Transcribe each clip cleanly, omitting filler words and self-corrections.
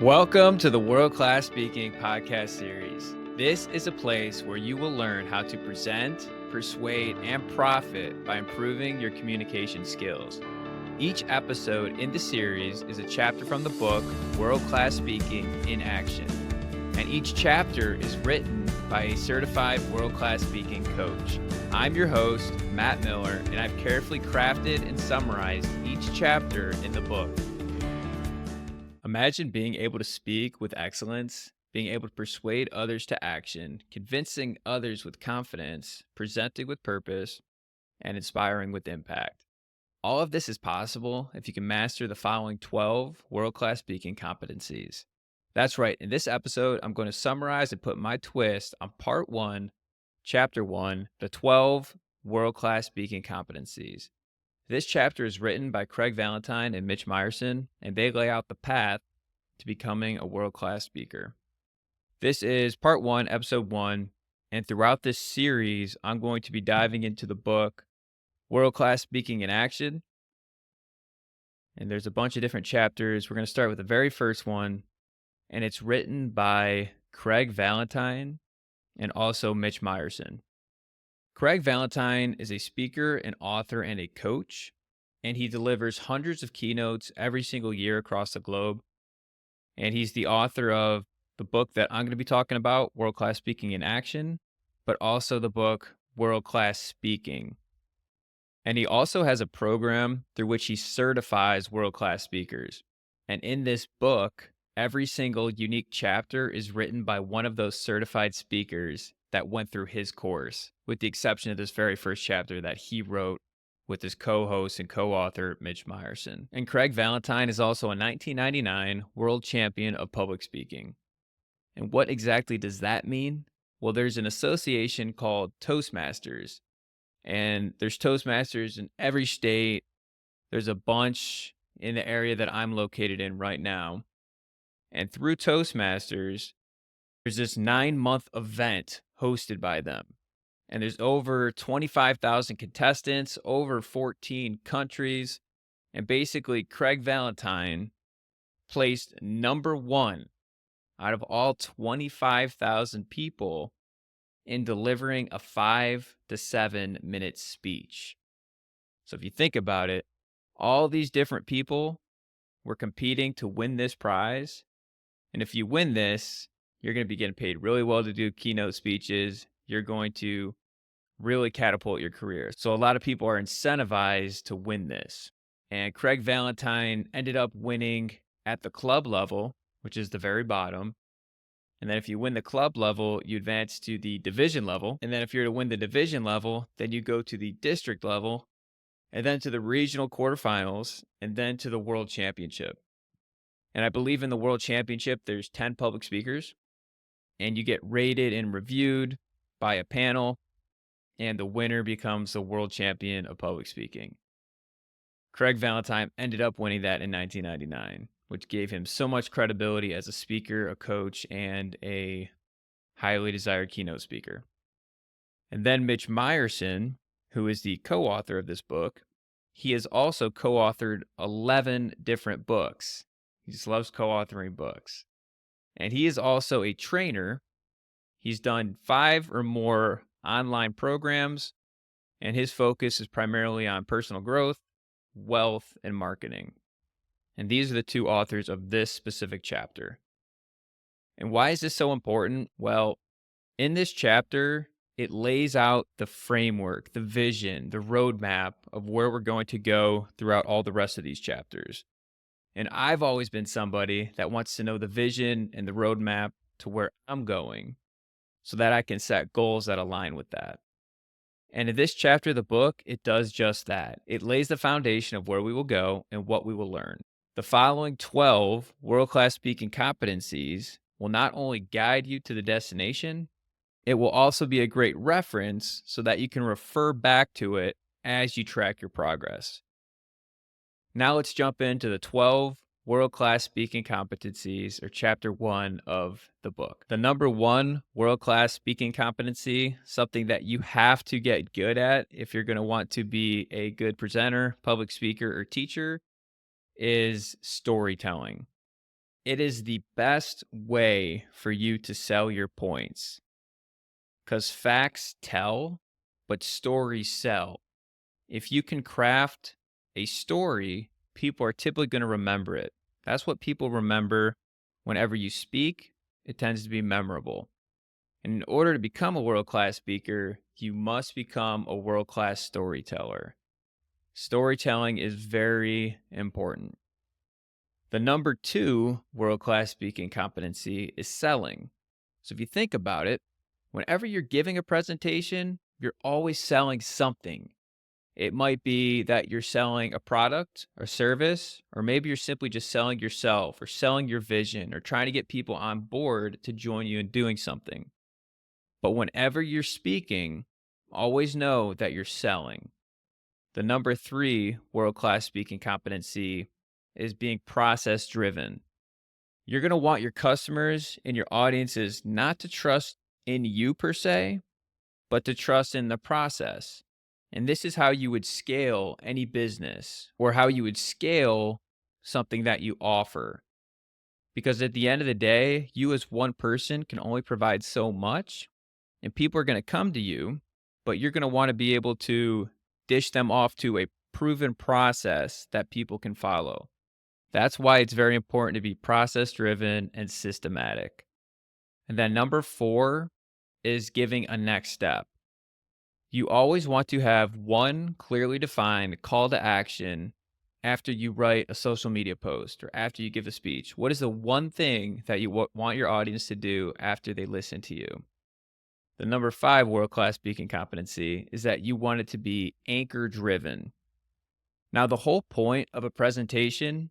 Welcome to the World Class Speaking podcast series. This is a place where you will learn how to present, persuade, and profit by improving your communication skills. Each episode in the series is a chapter from the book World Class Speaking in Action. And each chapter is written by a certified world class speaking coach. I'm your host, Matt Miller, and I've carefully crafted and summarized each chapter in the book. Imagine being able to speak with excellence, being able to persuade others to action, convincing others with confidence, presenting with purpose, and inspiring with impact. All of this is possible if you can master the following 12 world-class speaking competencies. That's right, in this episode, I'm going to summarize and put my twist on part 1, chapter 1, the 12 world-class speaking competencies. This chapter is written by Craig Valentine and Mitch Meyerson, and they lay out the path to becoming a world-class speaker. This is part 1, episode 1, and throughout this series, I'm going to be diving into the book World Class Speaking in Action. And there's a bunch of different chapters. We're going to start with the very first one, and it's written by Craig Valentine and also Mitch Meyerson. Craig Valentine is a speaker, an author, and a coach, and he delivers hundreds of keynotes every single year across the globe. And he's the author of the book that I'm going to be talking about, World Class Speaking in Action, but also the book World Class Speaking. And he also has a program through which he certifies world-class speakers. And in this book, every single unique chapter is written by one of those certified speakers that went through his course, with the exception of this very first chapter that he wrote with his co-host and co-author, Mitch Meyerson. And Craig Valentine is also a 1999 world champion of public speaking. And what exactly does that mean? Well, there's an association called Toastmasters, and there's Toastmasters in every state. There's a bunch in the area that I'm located in right now. And through Toastmasters, there's this 9-month event hosted by them. And there's over 25,000 contestants, over 14 countries. And basically, Craig Valentine placed number 1 out of all 25,000 people in delivering a 5 to 7 minute speech. So if you think about it, all these different people were competing to win this prize. And if you win this, you're going to be getting paid really well to do keynote speeches. You're going to really catapult your career. So a lot of people are incentivized to win this. And Craig Valentine ended up winning at the club level, which is the very bottom. And then if you win the club level, you advance to the division level. And then if you're to win the division level, then you go to the district level, and then to the regional quarterfinals, and then to the world championship. And I believe in the world championship, there's 10 public speakers, and you get rated and reviewed by a panel, and the winner becomes the world champion of public speaking. Craig Valentine ended up winning that in 1999. Which gave him so much credibility as a speaker, a coach, and a highly desired keynote speaker. And then Mitch Meyerson, who is the co-author of this book, he has also co-authored 11 different books. He just loves co-authoring books. And he is also a trainer. He's done 5 or more online programs, and his focus is primarily on personal growth, wealth, and marketing. And these are the 2 authors of this specific chapter. And why is this so important? Well, in this chapter, it lays out the framework, the vision, the roadmap of where we're going to go throughout all the rest of these chapters. And I've always been somebody that wants to know the vision and the roadmap to where I'm going so that I can set goals that align with that. And in this chapter of the book, it does just that. It lays the foundation of where we will go and what we will learn. The following 12 world-class speaking competencies will not only guide you to the destination, it will also be a great reference so that you can refer back to it as you track your progress. Now let's jump into the 12 world-class speaking competencies, or chapter 1 of the book. The number 1 world-class speaking competency, something that you have to get good at if you're going to want to be a good presenter, public speaker, or teacher, is storytelling. It is the best way for you to sell your points because facts tell, but stories sell. If you can craft a story, people are typically going to remember it. That's what people remember whenever you speak. It tends to be memorable. And in order to become a world class speaker, you must become a world class storyteller. Storytelling is very important. The number 2 world class speaking competency is selling. So if you think about it, whenever you're giving a presentation, you're always selling something. It might be that you're selling a product or service, or maybe you're simply just selling yourself or selling your vision or trying to get people on board to join you in doing something. But whenever you're speaking, always know that you're selling. The number 3 world class speaking competency is being process driven. You're going to want your customers and your audiences not to trust in you per se, but to trust in the process. And this is how you would scale any business or how you would scale something that you offer. Because at the end of the day, you as one person can only provide so much, and people are going to come to you, but you're going to want to be able to dish them off to a proven process that people can follow. That's why it's very important to be process driven and systematic. And then number 4 is giving a next step. You always want to have one clearly defined call to action after you write a social media post or after you give a speech. What is the one thing that you want your audience to do after they listen to you? The number 5 world class speaking competency is that you want it to be anchor driven. Now, the whole point of a presentation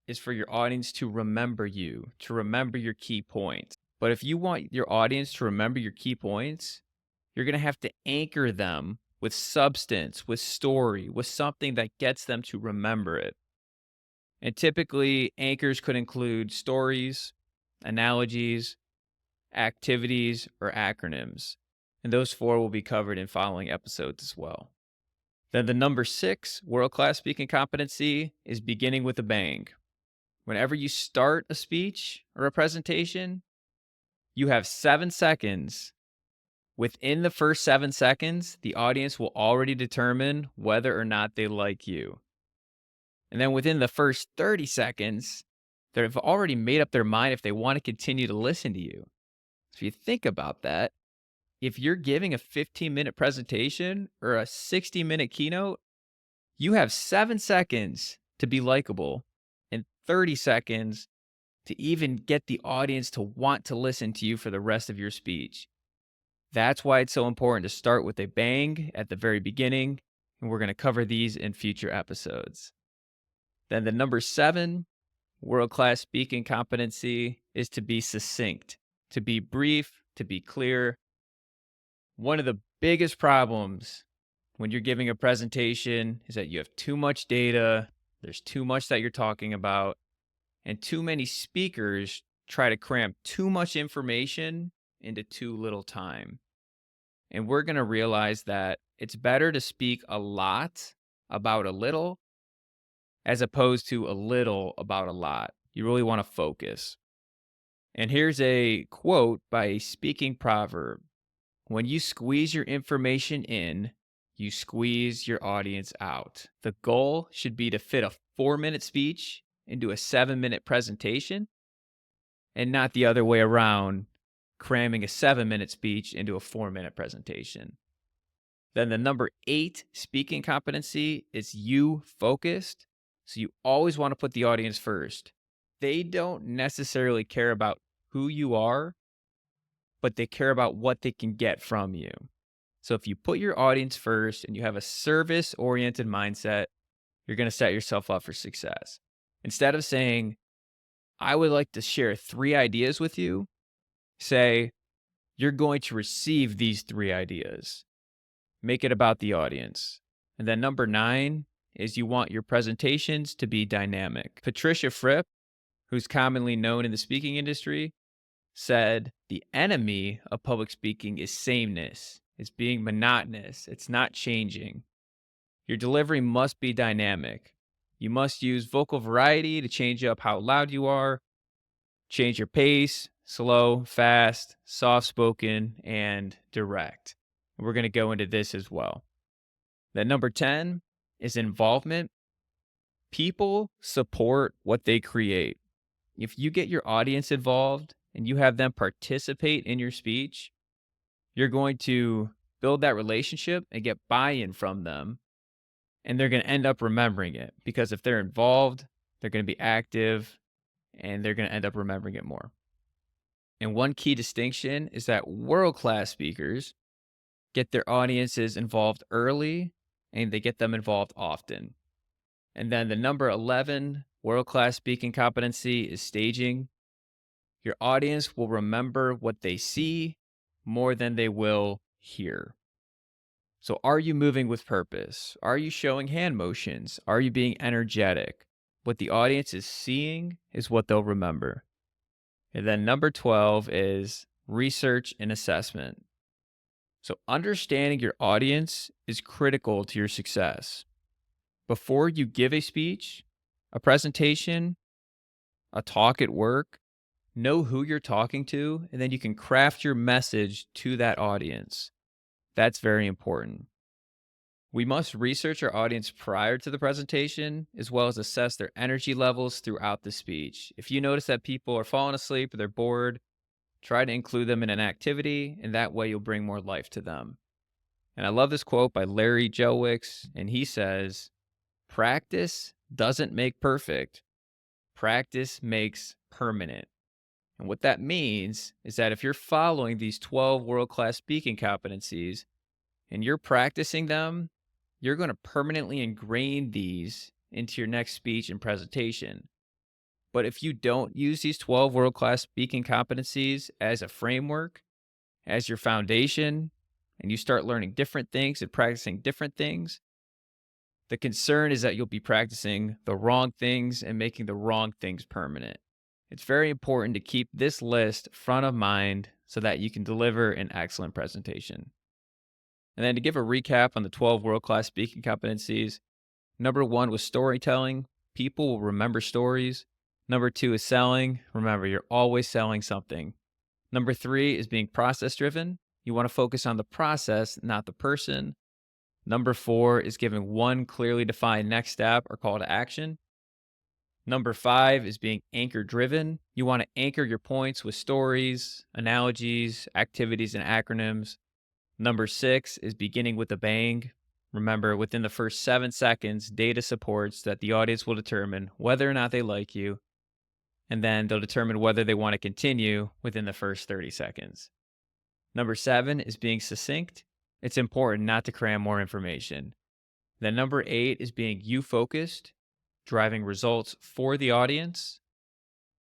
is for your audience to remember you, to remember your key points. But if you want your audience to remember your key points, you're going to have to anchor them with substance, with story, with something that gets them to remember it. And typically, anchors could include stories, analogies, activities, or acronyms. And those 4 will be covered in following episodes as well. Then the number 6 world class speaking competency is beginning with a bang. Whenever you start a speech or a presentation, you have 7 seconds. Within the first 7 seconds, the audience will already determine whether or not they like you. And then within the first 30 seconds, they've already made up their mind if they want to continue to listen to you. So if you think about that, if you're giving a 15-minute presentation or a 60-minute keynote, you have 7 seconds to be likable and 30 seconds to even get the audience to want to listen to you for the rest of your speech. That's why it's so important to start with a bang at the very beginning, and we're going to cover these in future episodes. Then the number 7 world-class speaking competency is to be succinct, to be brief, to be clear. One of the biggest problems when you're giving a presentation is that you have too much data, there's too much that you're talking about, and too many speakers try to cram too much information into too little time. And we're going to realize that it's better to speak a lot about a little as opposed to a little about a lot. You really want to focus. And here's a quote by a speaking proverb. When you squeeze your information in, you squeeze your audience out. The goal should be to fit a 4-minute speech into a 7-minute presentation and not the other way around, cramming a 7-minute speech into a 4-minute presentation. Then the number 8 speaking competency is you focused. So you always want to put the audience first. They don't necessarily care about who you are, but they care about what they can get from you. So if you put your audience first and you have a service-oriented mindset, you're going to set yourself up for success. Instead of saying, I would like to share 3 ideas with you, say, you're going to receive these 3 ideas. Make it about the audience. And then number 9 is you want your presentations to be dynamic. Patricia Fripp, who's commonly known in the speaking industry, said the enemy of public speaking is sameness. It's being monotonous. It's not changing. Your delivery must be dynamic. You must use vocal variety to change up how loud you are. Change your pace, slow, fast, soft spoken, and direct. We're going to go into this as well. Then number 10 is involvement. People support what they create. If you get your audience involved and you have them participate in your speech, you're going to build that relationship and get buy-in from them. And they're going to end up remembering it because if they're involved, they're going to be active and they're going to end up remembering it more. And one key distinction is that world-class speakers get their audiences involved early and they get them involved often. And then the number 11 world-class speaking competency is staging. Your audience will remember what they see more than they will hear. So are you moving with purpose? Are you showing hand motions? Are you being energetic? What the audience is seeing is what they'll remember. And then number 12 is research and assessment. So understanding your audience is critical to your success. Before you give a speech, a presentation, a talk at work, know who you're talking to, and then you can craft your message to that audience. That's very important. We must research our audience prior to the presentation, as well as assess their energy levels throughout the speech. If you notice that people are falling asleep or they're bored, try to include them in an activity, and that way you'll bring more life to them. And I love this quote by Larry Jowix, and he says, "Practice doesn't make perfect. Practice makes permanent." And what that means is that if you're following these 12 world-class speaking competencies and you're practicing them, you're going to permanently ingrain these into your next speech and presentation. But if you don't use these 12 world-class speaking competencies as a framework, as your foundation, and you start learning different things and practicing different things, the concern is that you'll be practicing the wrong things and making the wrong things permanent. It's very important to keep this list front of mind so that you can deliver an excellent presentation. And then to give a recap on the 12 world-class speaking competencies, number 1 was storytelling. People will remember stories. Number 2 is selling. Remember, you're always selling something. Number 3 is being process-driven. You want to focus on the process, not the person. Number 4 is giving one clearly defined next step or call to action. Number 5 is being anchor-driven. You want to anchor your points with stories, analogies, activities, and acronyms. Number 6 is beginning with a bang. Remember, within the first 7 seconds, data supports that the audience will determine whether or not they like you, and then they'll determine whether they want to continue within the first 30 seconds. Number 7 is being succinct. It's important not to cram more information. Then number 8 is being you-focused, driving results for the audience.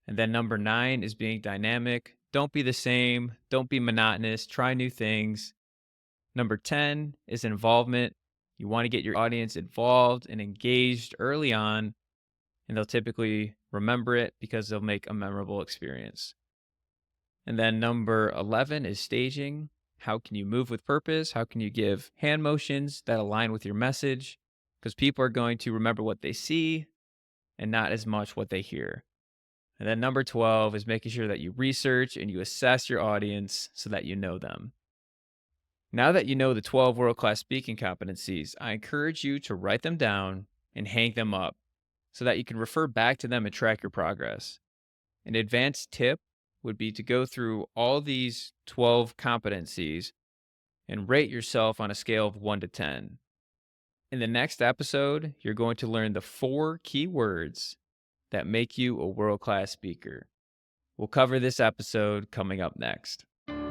And then number 9 is being dynamic. Don't be the same. Don't be monotonous. Try new things. Number 10 is involvement. You want to get your audience involved and engaged early on, and they'll typically remember it because they'll make a memorable experience. And then number 11 is staging. How can you move with purpose? How can you give hand motions that align with your message? Because people are going to remember what they see and not as much what they hear. And then number 12 is making sure that you research and you assess your audience so that you know them. Now that you know the 12 world-class speaking competencies, I encourage you to write them down and hang them up so that you can refer back to them and track your progress. An advanced tip would be to go through all these 12 competencies and rate yourself on a scale of 1 to 10. In the next episode, you're going to learn the 4 key words that make you a world-class speaker. We'll cover this episode coming up next.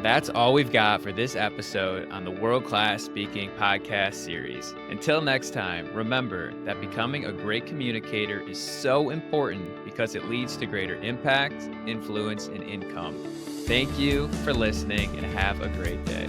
That's all we've got for this episode on the World Class Speaking podcast series. Until next time, remember that becoming a great communicator is so important because it leads to greater impact, influence, and income. Thank you for listening and have a great day.